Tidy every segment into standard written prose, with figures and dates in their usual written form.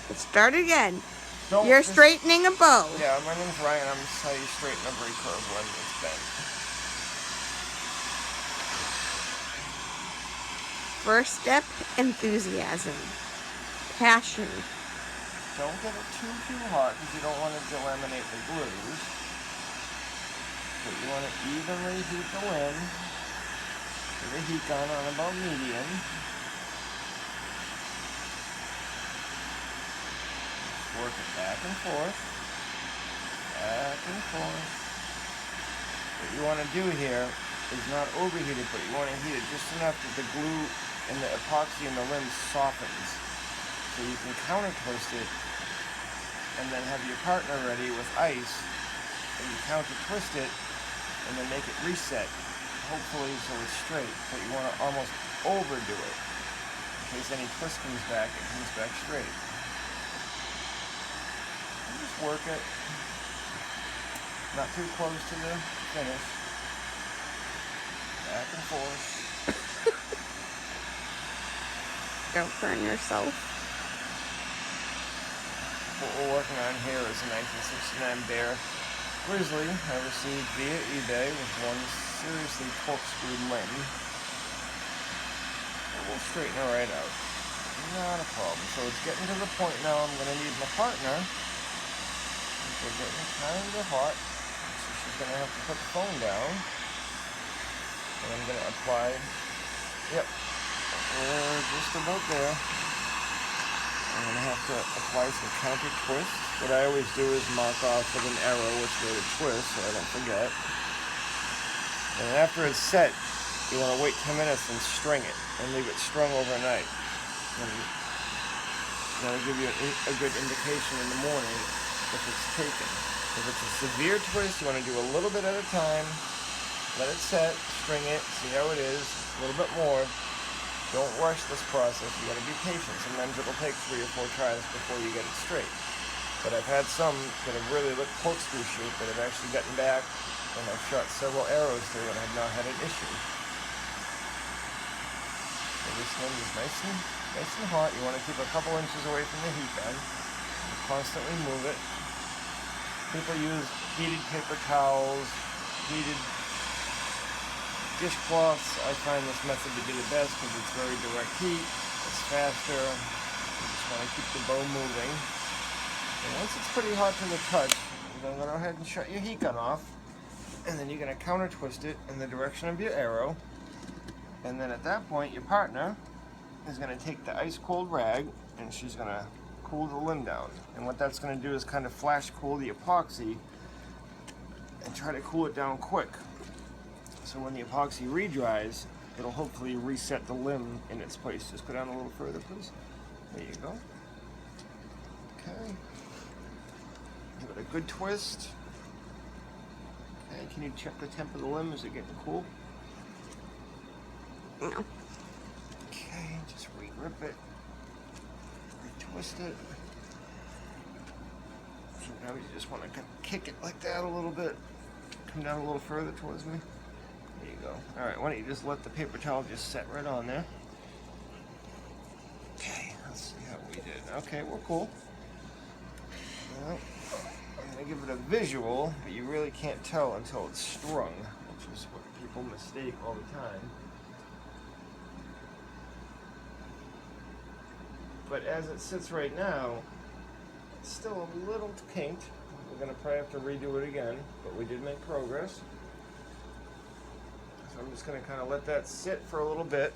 Let's start again. Don't You're just- straightening a bow. Yeah, my name's Ryan. I'm just how you straighten a recurve when it's bent. First step, enthusiasm. Passion. Don't get it too hot because you don't want to delaminate the glues. But you want to evenly heat the limb. Get the heat gun on about medium. Work it back and forth. Back and forth. What you want to do here is not overheat it, but you want to heat it just enough that the glue and the epoxy in the limb softens. So you can counter twist it and then have your partner ready with ice and you counter twist it and then make it reset, hopefully so it's straight, but you want to almost overdo it. In case any twist comes back, it comes back straight. And just work it. Not too close to the finish. Back and forth. Don't burn yourself. What we're working on here is a 1969 Bear Grizzly I received via eBay with one seriously corkscrewed limb. And we'll straighten it right out. Not a problem. So it's getting to the point now I'm going to need my partner. We're getting kind of hot. So she's going to have to put the phone down. And I'm going to apply. Yep. We're just about there. I'm going to have to apply some counter twist. What I always do is mark off with an arrow which way to twist so I don't forget. And after it's set, you want to wait 10 minutes and string it and leave it strung overnight. And that'll give you a good indication in the morning if it's taken. If it's a severe twist, you want to do a little bit at a time. Let it set, string it, see how it is, a little bit more. Don't rush this process. You got to be patient. Sometimes it'll take 3 or 4 tries before you get it straight. But I've had some that have really looked corkscrew shaped that have actually gotten back, and I've shot several arrows through and I've not had an issue. So this one is nice and hot. You want to keep a couple inches away from the heat gun. Constantly move it. People use heated paper towels, heated dishcloths. I find this method to be the best because it's very direct heat, it's faster, you just want to keep the bow moving. And once it's pretty hot to the touch, you're going to go ahead and shut your heat gun off, and then you're going to counter twist it in the direction of your arrow, and then at that point your partner is going to take the ice cold rag and she's going to cool the limb down. And what that's going to do is kind of flash cool the epoxy and try to cool it down quick. So when the epoxy re-dries, it'll hopefully reset the limb in its place. Just go down a little further, please. There you go. Okay. Give it a good twist. Okay, can you check the temp of the limb? Is it getting cool? No. Okay, just re-grip it. Re-twist it. Sometimes you just want to kick it like that a little bit. Come down a little further towards me. There you go. Alright, why don't you just let the paper towel just set right on there. Okay, let's see how we did. Okay, we're cool. Well, I'm going to give it a visual, but you really can't tell until it's strung, which is what people mistake all the time. But as it sits right now, it's still a little kinked. We're going to probably have to redo it again, but we did make progress. So I'm just going to kind of let that sit for a little bit,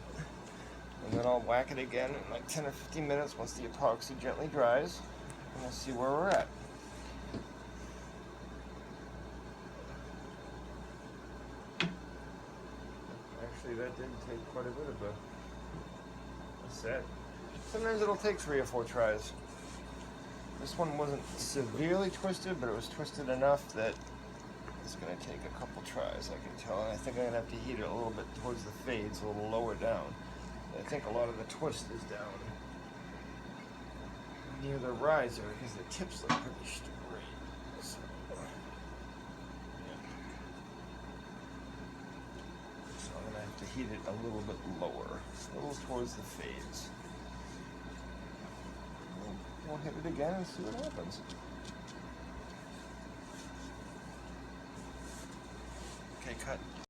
and then I'll whack it again in like 10 or 15 minutes once the epoxy gently dries, and we'll see where we're at. Actually, that did take quite a bit of a set. Sometimes it'll take 3 or 4 tries. This one wasn't severely twisted, but it was twisted enough that it's going to take a couple tries, I can tell. And I think I'm going to have to heat it a little bit towards the fades, a little lower down. I think a lot of the twist is down near the riser because the tips look pretty straight. So, yeah. So I'm going to have to heat it a little bit lower, a little towards the fades. we'll hit it again and see what happens. Okay, cut.